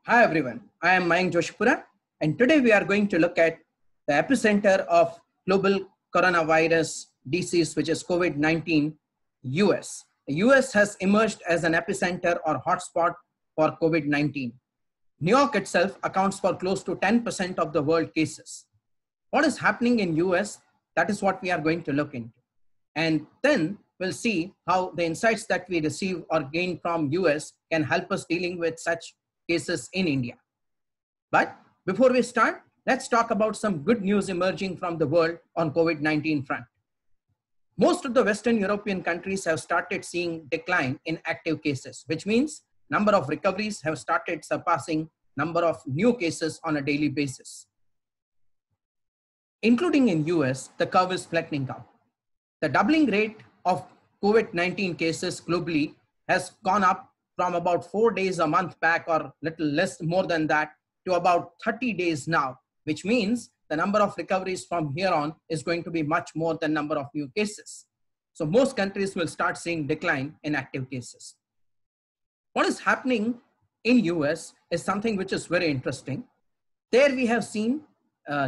Hi everyone, I am Mayank Joshipura, and today we are going to look at the epicenter of global coronavirus disease, which is COVID-19, US. The US has emerged as an epicenter or hotspot for COVID-19. New York itself accounts for close to 10% of the world cases. What is happening in US? That is what we are going to look into. And then we'll see how the insights that we receive or gain from US can help us dealing with such cases in India. But before we start, let's talk about some good news emerging from the world on COVID-19 front. Most of the Western European countries have started seeing decline in active cases, which means number of recoveries have started surpassing number of new cases on a daily basis. Including in US, the curve is flattening out. The doubling rate of COVID-19 cases globally has gone up from about 4 days a month back or little less more than that to about 30 days now, which means the number of recoveries from here on is going to be much more than number of new cases. So most countries will start seeing decline in active cases. What is happening in US is something which is very interesting. There we have seen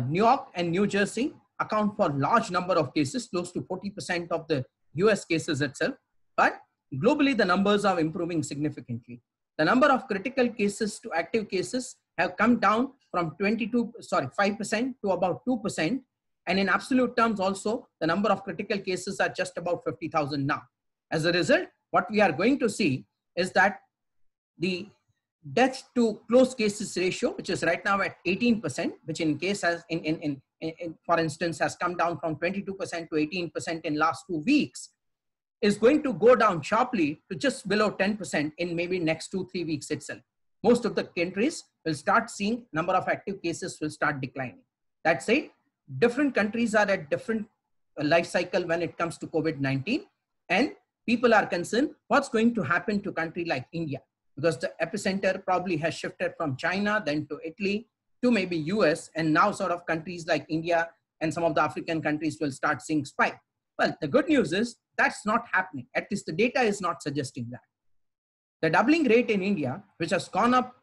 New York and New Jersey account for large number of cases, close to 40% of the US cases itself, but globally the numbers are improving significantly. The number of critical cases to active cases have come down from 5% to about 2%. And in absolute terms also, the number of critical cases are just about 50,000 now. As a result, what we are going to see is that the death to close cases ratio, which is right now at 18%, which in case has, for instance, has come down from 22% to 18% in last 2 weeks, is going to go down sharply to just below 10% in maybe next 2-3 weeks itself. Most of the countries will start seeing number of active cases will start declining. That said, different countries are at different life cycle when it comes to COVID-19, and people are concerned what's going to happen to a country like India, because the epicenter probably has shifted from China, then to Italy, to maybe US, and now sort of countries like India and some of the African countries will start seeing spike. Well, the good news is that's not happening. At least the data is not suggesting that. The doubling rate in India, which has gone up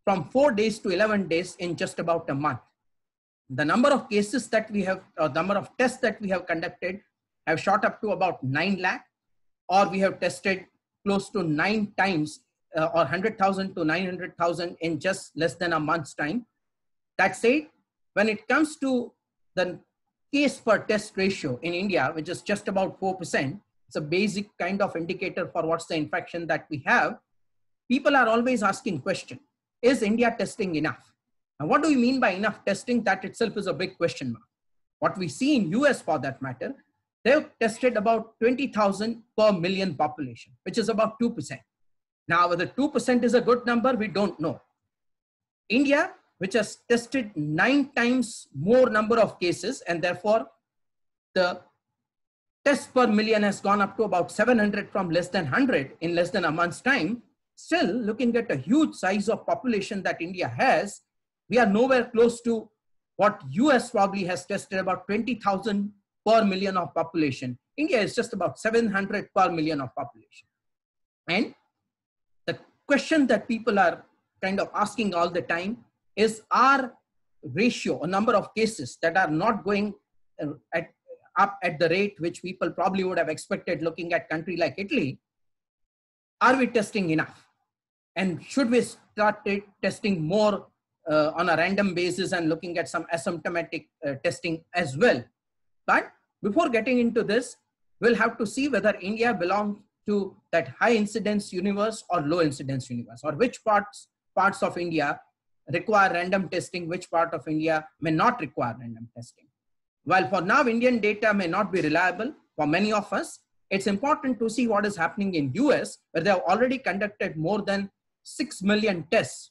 from 4 days to 11 days in just about a month. The number of cases that we have, or number of tests that we have conducted have shot up to about 9 lakh, or we have tested close to 9 times or 100,000 to 900,000 in just less than a month's time. That said, when it comes to the case per test ratio in India, which is just about 4%, it's a basic kind of indicator for what's the infection that we have. People are always asking question, is India testing enough? And what do we mean by enough testing? That itself is a big question mark. What we see in US for that matter, they've tested about 20,000 per million population, which is about 2%. Now, whether 2% is a good number, we don't know. India, which has tested 9 times more number of cases, and therefore the test per million has gone up to about 700 from less than 100 in less than a month's time. Still, looking at a huge size of population that India has, we are nowhere close to what US probably has tested, about 20,000 per million of population. India is just about 700 per million of population. And the question that people are kind of asking all the time is our ratio or number of cases that are not going up at the rate which people probably would have expected looking at country like Italy. Are we testing enough? And should we start testing more on a random basis and looking at some asymptomatic testing as well? But before getting into this, we'll have to see whether India belongs to that high incidence universe or low incidence universe, or which parts of India require random testing, which part of India may not require random testing. While for now, Indian data may not be reliable for many of us, it's important to see what is happening in US, where they have already conducted more than 6 million tests.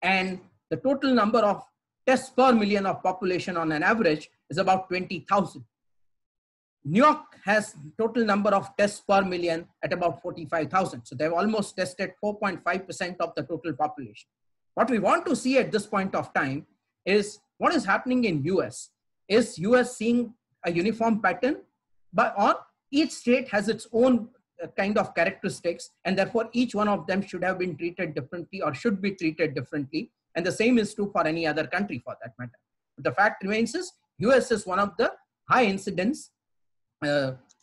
And the total number of tests per million of population on an average is about 20,000. New York has total number of tests per million at about 45,000. So they've almost tested 4.5% of the total population. What we want to see at this point of time is what is happening in US. Is US seeing a uniform pattern, or each state has its own kind of characteristics, and therefore each one of them should have been treated differently or should be treated differently. And the same is true for any other country for that matter. But the fact remains is US is one of the high incidence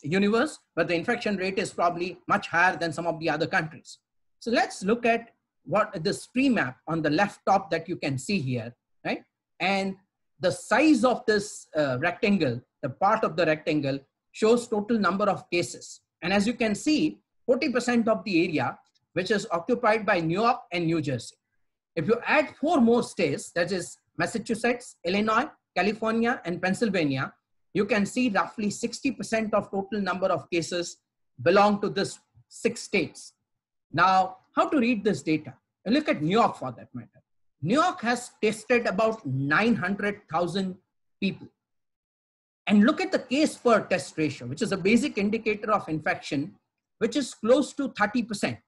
universe, but the infection rate is probably much higher than some of the other countries. So let's look at what this tree map on the left top that you can see here, right? And the size of this rectangle, the part of the rectangle, shows total number of cases. And as you can see, 40% of the area, which is occupied by New York and New Jersey. If you add 4 more states, that is Massachusetts, Illinois, California, and Pennsylvania, you can see roughly 60% of total number of cases belong to this 6 states. Now, how to read this data? And look at New York for that matter. New York has tested about 900,000 people. And look at the case per test ratio, which is a basic indicator of infection, which is close to 30%.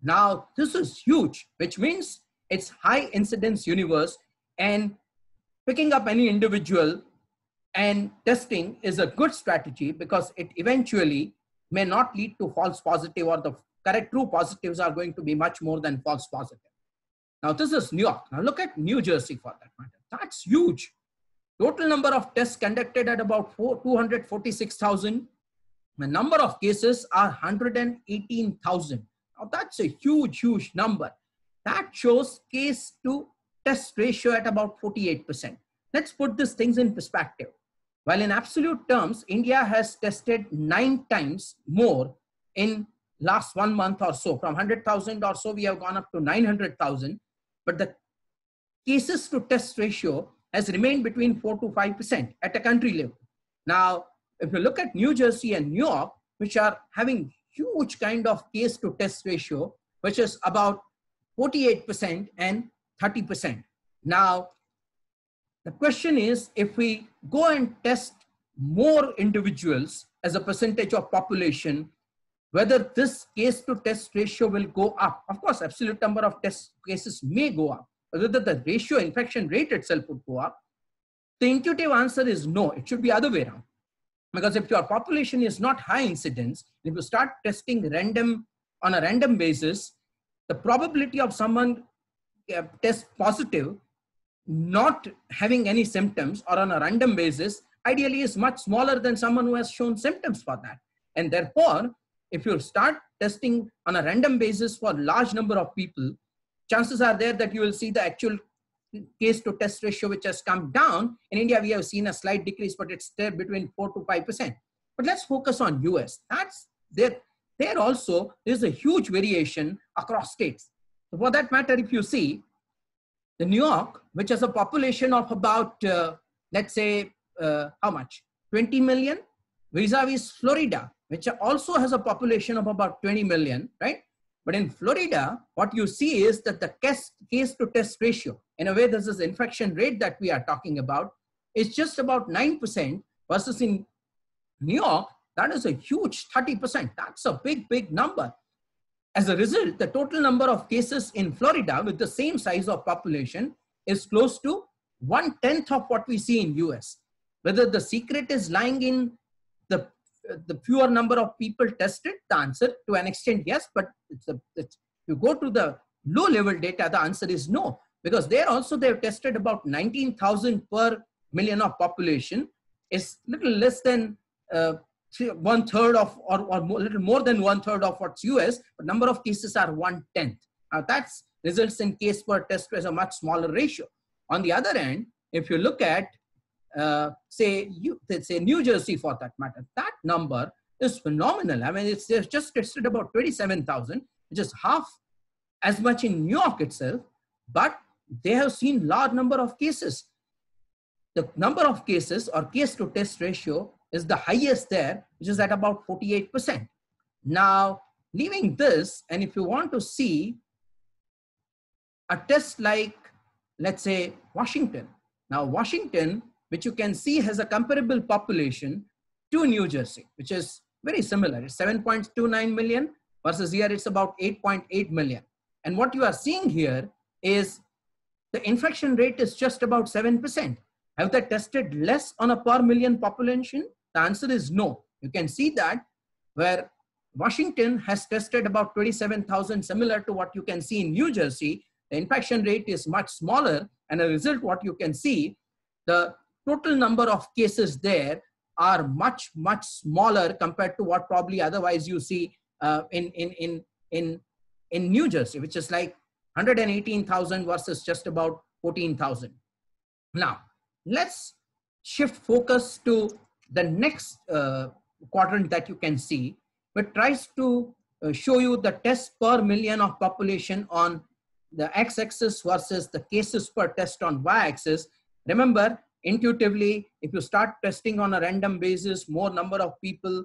Now, this is huge, which means it's high incidence universe, and picking up any individual and testing is a good strategy because it eventually may not lead to false positive, or the correct true positives are going to be much more than false positive. Now, this is New York. Now, look at New Jersey for that matter. That's huge. Total number of tests conducted at about 246,000. The number of cases are 118,000. Now, that's a huge, huge number. That shows case to test ratio at about 48%. Let's put these things in perspective. While in absolute terms, India has tested 9 times more in last 1 month or so. From 100,000 or so, we have gone up to 900,000. But the cases to test ratio has remained between 4 to 5% at a country level. Now, if you look at New Jersey and New York, which are having huge kind of case to test ratio, which is about 48% and 30%. Now, the question is, if we go and test more individuals as a percentage of population, whether this case to test ratio will go up. Of course, absolute number of test cases may go up, but whether the ratio infection rate itself would go up, the intuitive answer is no, it should be other way around. Because if your population is not high incidence, if you start testing on a random basis, the probability of someone test positive, not having any symptoms or on a random basis, ideally is much smaller than someone who has shown symptoms for that. And therefore, if you start testing on a random basis for large number of people, chances are there that you will see the actual case to test ratio, which has come down. In India, we have seen a slight decrease, but it's there between 4 to 5%. But let's focus on US. That's there. There also is a huge variation across states. So for that matter, if you see the New York, which has a population of about, let's say, how much? 20 million, vis-a-vis Florida, which also has a population of about 20 million, right? But in Florida, what you see is that the case to test ratio, in a way, this is infection rate that we are talking about, is just about 9%, versus in New York, that is a huge 30%. That's a big, big number. As a result, the total number of cases in Florida with the same size of population is close to 1/10 of what we see in US. Whether the secret is lying in the fewer number of people tested, the answer to an extent, yes, but if you go to the low level data, the answer is no, because there also they've tested about 19,000 per million of population, is little less than 1/3 of, or little more than 1/3 of what's US, but number of cases are 1/10. Now that results in case per test as a much smaller ratio. On the other hand, if you look at say New Jersey for that matter, that number is phenomenal. I mean, it's just tested about 27,000, which is half as much in New York itself, but they have seen large number of cases. The number of cases or case to test ratio is the highest there, which is at about 48%. Now, leaving this, and if you want to see a test like, let's say, Washington. Now, Washington, which you can see has a comparable population to New Jersey, which is very similar. It's 7.29 million versus here it's about 8.8 million. And what you are seeing here is the infection rate is just about 7%. Have they tested less on a per million population? The answer is no. You can see that where Washington has tested about 27,000, similar to what you can see in New Jersey, the infection rate is much smaller, and as a result, what you can see, the total number of cases there are much, much smaller compared to what probably otherwise you see in New Jersey, which is like 118,000 versus just about 14,000. Now, let's shift focus to the next quadrant that you can see, which tries to show you the tests per million of population on the x-axis versus the cases per test on y-axis. Remember, intuitively, if you start testing on a random basis, more number of people,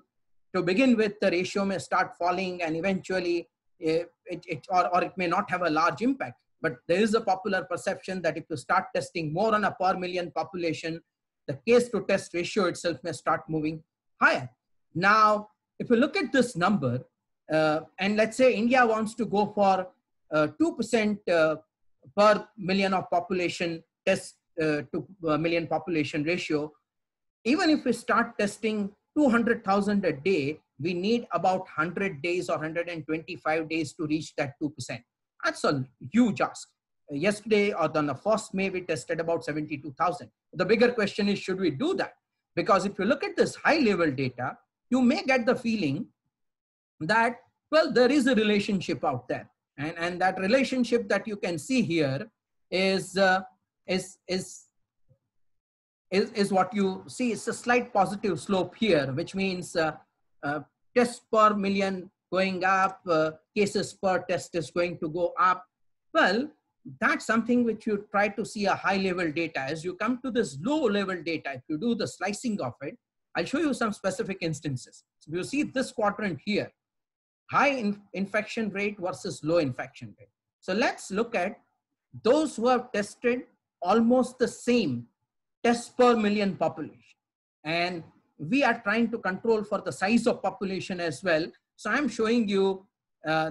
to begin with, the ratio may start falling, and eventually it may not have a large impact. But there is a popular perception that if you start testing more on a per million population, the case to test ratio itself may start moving higher. Now, if you look at this number, and let's say India wants to go for 2% per million of population test to million population ratio, even if we start testing 200,000 a day, we need about 100 days or 125 days to reach that 2%. That's a huge ask. Yesterday or on the 1st May, we tested about 72,000. The bigger question is, should we do that? Because if you look at this high level data, you may get the feeling that, well, there is a relationship out there. And that relationship that you can see here is what you see. It's a slight positive slope here, which means tests per million going up, cases per test is going to go up. Well, that's something which you try to see a high level data. As you come to this low level data, if you do the slicing of it, I'll show you some specific instances. So you see this quadrant here, high infection rate versus low infection rate. So let's look at those who have tested almost the same tests per million population. And we are trying to control for the size of population as well. So I'm showing you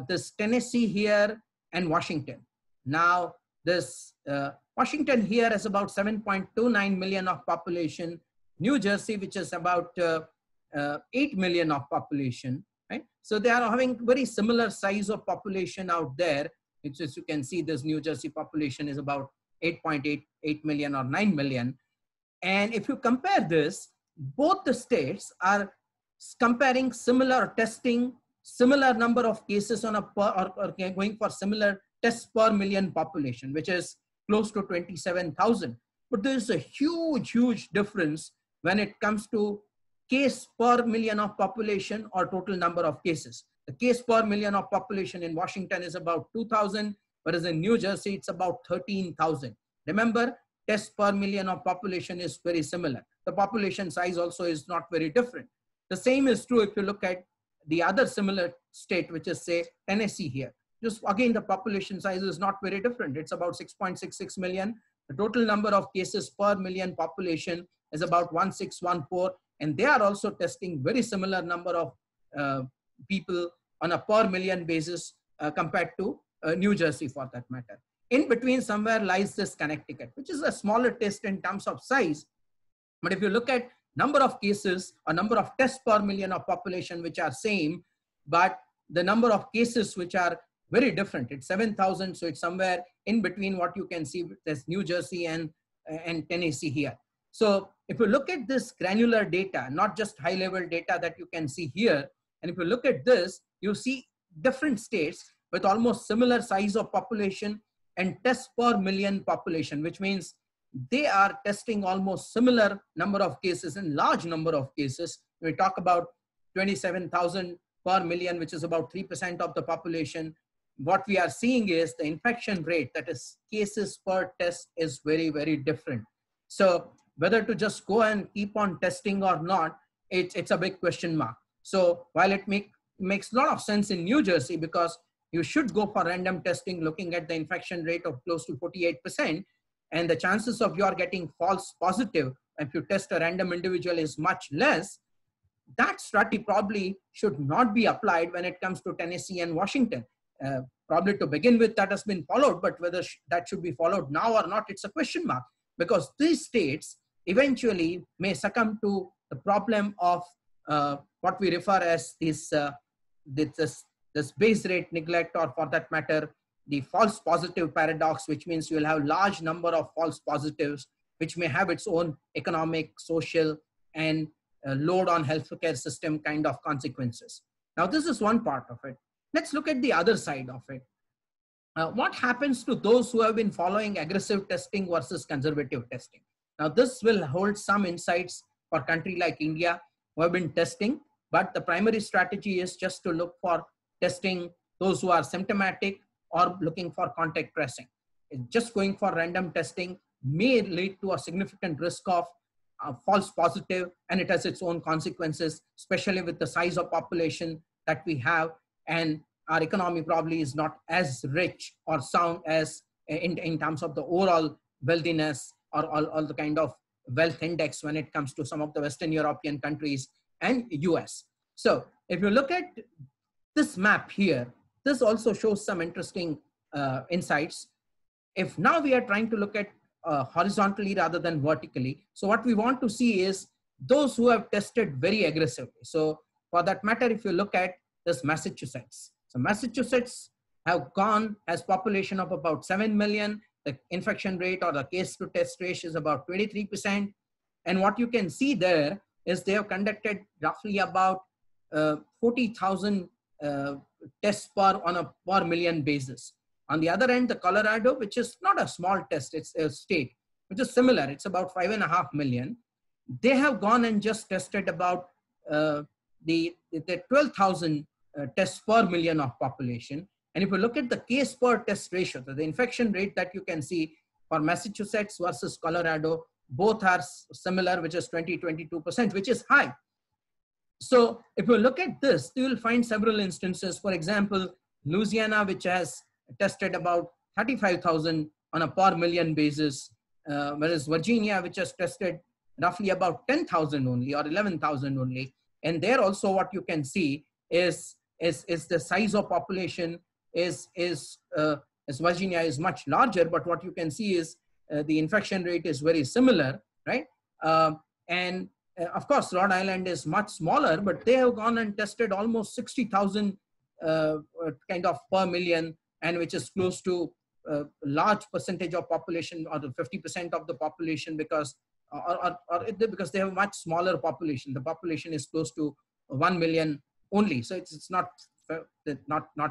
this Tennessee here and Washington. Now this Washington here is about 7.29 million of population. New Jersey, which is about 8 million of population, right? So they are having very similar size of population out there. It's, as you can see, this New Jersey population is about 8.88 million or 9 million. And if you compare this, both the states are comparing similar testing, similar number of cases on a per, or going for similar tests per million population, which is close to 27,000. But there is a huge, huge difference when it comes to case per million of population or total number of cases. The case per million of population in Washington is about 2,000, whereas in New Jersey, it's about 13,000. Remember, test per million of population is very similar. The population size also is not very different. The same is true if you look at the other similar state, which is, say, Tennessee here. Just again, the population size is not very different. It's about 6.66 million. The total number of cases per million population is about 1,614. And they are also testing very similar number of people on a per million basis compared to New Jersey for that matter. In between somewhere lies this Connecticut, which is a smaller test in terms of size. But if you look at number of cases or number of tests per million of population, which are same, but the number of cases which are very different. It's 7,000. So it's somewhere in between what you can see. There's New Jersey and Tennessee here. So if you look at this granular data, not just high level data that you can see here, and if you look at this, you see different states with almost similar size of population and tests per million population, which means they are testing almost similar number of cases and large number of cases. We talk about 27,000 per million, which is about 3% of the population. What we are seeing is the infection rate, that is cases per test, is very, very different. So whether to just go and keep on testing or not, it's a big question mark. So while it makes a lot of sense in New Jersey, because you should go for random testing looking at the infection rate of close to 48%, and the chances of your getting false positive if you test a random individual is much less, that strategy probably should not be applied when it comes to Tennessee and Washington. Probably to begin with, that has been followed, but whether that should be followed now or not, it's a question mark, because these states eventually may succumb to the problem of what we refer as this base rate neglect, or for that matter, the false positive paradox, which means you will have large number of false positives, which may have its own economic, social, and load on healthcare system kind of consequences. Now, this is one part of it. Let's look at the other side of it. What happens to those who have been following aggressive testing versus conservative testing? Now, this will hold some insights for a country like India who have been testing, but the primary strategy is just to look for testing those who are symptomatic or looking for contact tracing. Just going for random testing may lead to a significant risk of false positive, and it has its own consequences, especially with the size of population that we have, and our economy probably is not as rich or sound as in terms of the overall wealthiness or all the kind of wealth index when it comes to some of the Western European countries and US. So if you look at this map here, this also shows some interesting insights. If now we are trying to look at horizontally rather than vertically, so what we want to see is those who have tested very aggressively. So for that matter, if you look at this Massachusetts, so Massachusetts has population of about 7 million. The infection rate or the case to test ratio is about 23%. And what you can see there is they have conducted roughly about 40,000 tests on a per million basis. On the other end, the Colorado, which is not a small test, it's a state, which is similar. It's about 5.5 million. They have gone and just tested about the 12,000 tests per million of population. And if you look at the case per test ratio, so the infection rate that you can see for Massachusetts versus Colorado, both are similar, which is 22%, which is high. So if you look at this, you will find several instances. For example, Louisiana, which has tested about 35,000 on a per million basis, whereas Virginia, which has tested roughly about 10,000 only or 11,000 only. And there also what you can see is the size of population is Virginia is much larger, but what you can see is the infection rate is very similar, right? Of course, Rhode Island is much smaller, but they have gone and tested almost 60,000 kind of per million, and which is close to a large percentage of population, or the 50% of the population, because because they have much smaller population. The population is close to 1 million only, so it's not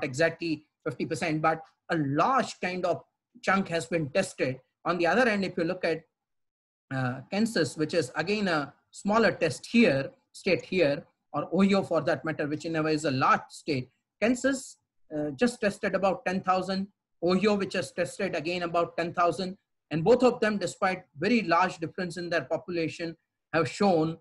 exactly 50%, but a large kind of chunk has been tested. On the other end, if you look at Kansas, which is again a smaller state here, or Ohio for that matter, which in a way is a large state. Kansas just tested about 10,000. Ohio, which has tested again about 10,000. And both of them, despite very large difference in their population, have shown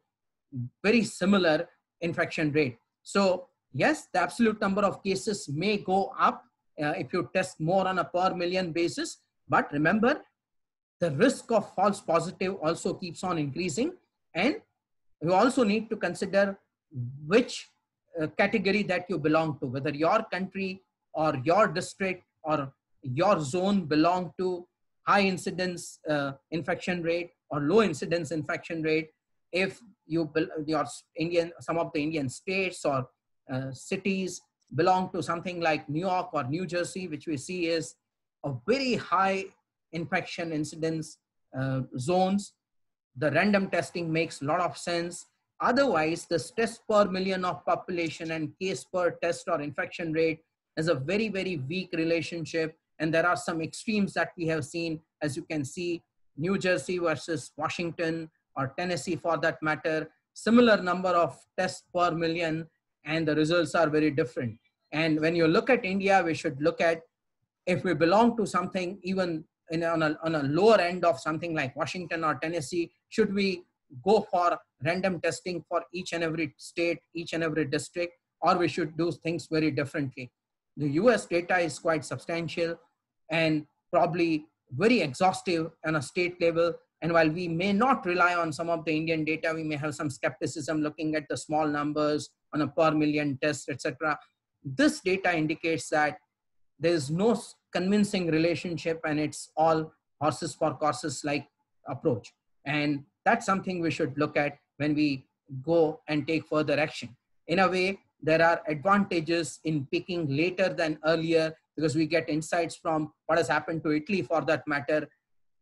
very similar infection rate. So yes, the absolute number of cases may go up if you test more on a per million basis. But remember, the risk of false positive also keeps on increasing. And you also need to consider which category that you belong to, whether your country or your district or your zone belong to high incidence infection rate or low incidence infection rate. If some of the Indian states or cities belong to something like New York or New Jersey, which we see is a very high infection incidence zones, the random testing makes a lot of sense. Otherwise, this test per million of population and case per test or infection rate is a very, very weak relationship. And there are some extremes that we have seen, as you can see, New Jersey versus Washington or Tennessee for that matter, similar number of tests per million, and the results are very different. And when you look at India, we should look at if we belong to something even on a lower end of something like Washington or Tennessee, should we go for random testing for each and every state, each and every district, or we should do things very differently? The US data is quite substantial and probably very exhaustive on a state level. And while we may not rely on some of the Indian data, we may have some skepticism looking at the small numbers on a per million tests, etc. This data indicates that there is no convincing relationship, and it's all horses for courses like approach. And that's something we should look at when we go and take further action. In a way, there are advantages in picking later than earlier. because we get insights from what has happened to Italy for that matter.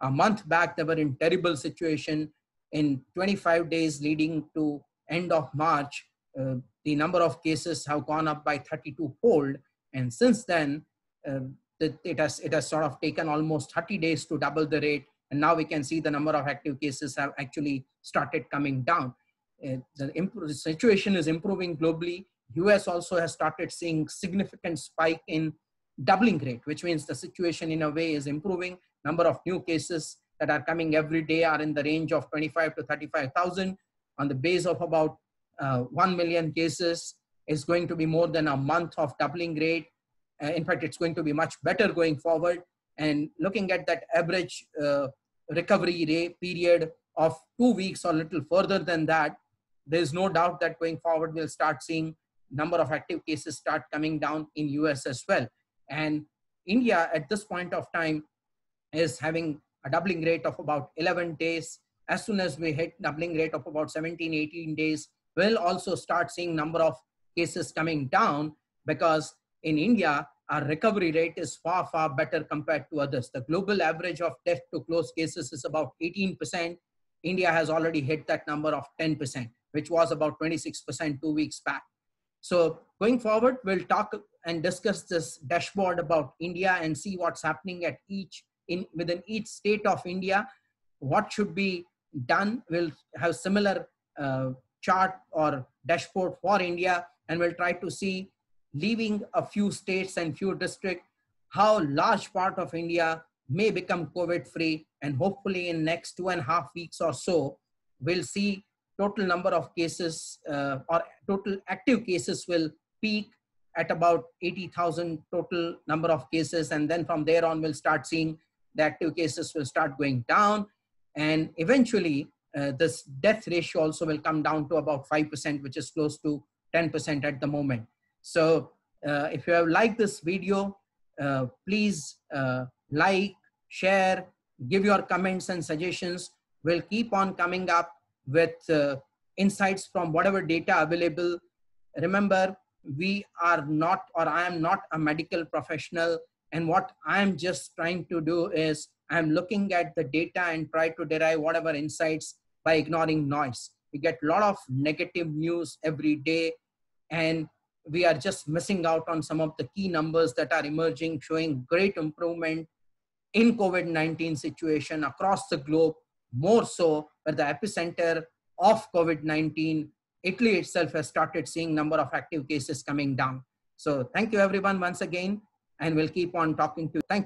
A month back, they were in terrible situation. In 25 days leading to end of March, the number of cases have gone up by 32-fold. And since then, it has sort of taken almost 30 days to double the rate. And now we can see the number of active cases have actually started coming down. The situation is improving globally. US also has started seeing significant spike in doubling rate, which means the situation in a way is improving. Number of new cases that are coming every day are in the range of 25 to 35,000 on the base of about 1 million cases. Is going to be more than a month of doubling rate. In fact, it's going to be much better going forward. And looking at that average recovery rate period of 2 weeks or a little further than that, there's no doubt that going forward, we'll start seeing number of active cases start coming down in US as well. And India at this point of time is having a doubling rate of about 11 days. As soon as we hit doubling rate of about 17, 18 days, we'll also start seeing number of cases coming down, because in India, our recovery rate is far, far better compared to others. The global average of death to close cases is about 18%. India has already hit that number of 10%, which was about 26% 2 weeks back. So going forward, we'll talk and discuss this dashboard about India and see what's happening at within each state of India. What should be done? We'll have similar chart or dashboard for India, and we'll try to see, leaving a few states and few districts, how large part of India may become COVID-free. And hopefully in next 2.5 weeks or so, we'll see total number of cases or total active cases will peak at about 80,000 total number of cases. And then from there on, we'll start seeing the active cases will start going down. And eventually, this death ratio also will come down to about 5%, which is close to 10% at the moment. So if you have liked this video, please like, share, give your comments and suggestions. We'll keep on coming up with insights from whatever data available. Remember, we are not, or I am not a medical professional. And what I'm just trying to do is I'm looking at the data and try to derive whatever insights by ignoring noise. We get a lot of negative news every day, and we are just missing out on some of the key numbers that are emerging, showing great improvement in COVID-19 situation across the globe, more so where the epicenter of COVID-19, Italy itself has started seeing number of active cases coming down. So thank you everyone once again, and we'll keep on talking to you. Thank you.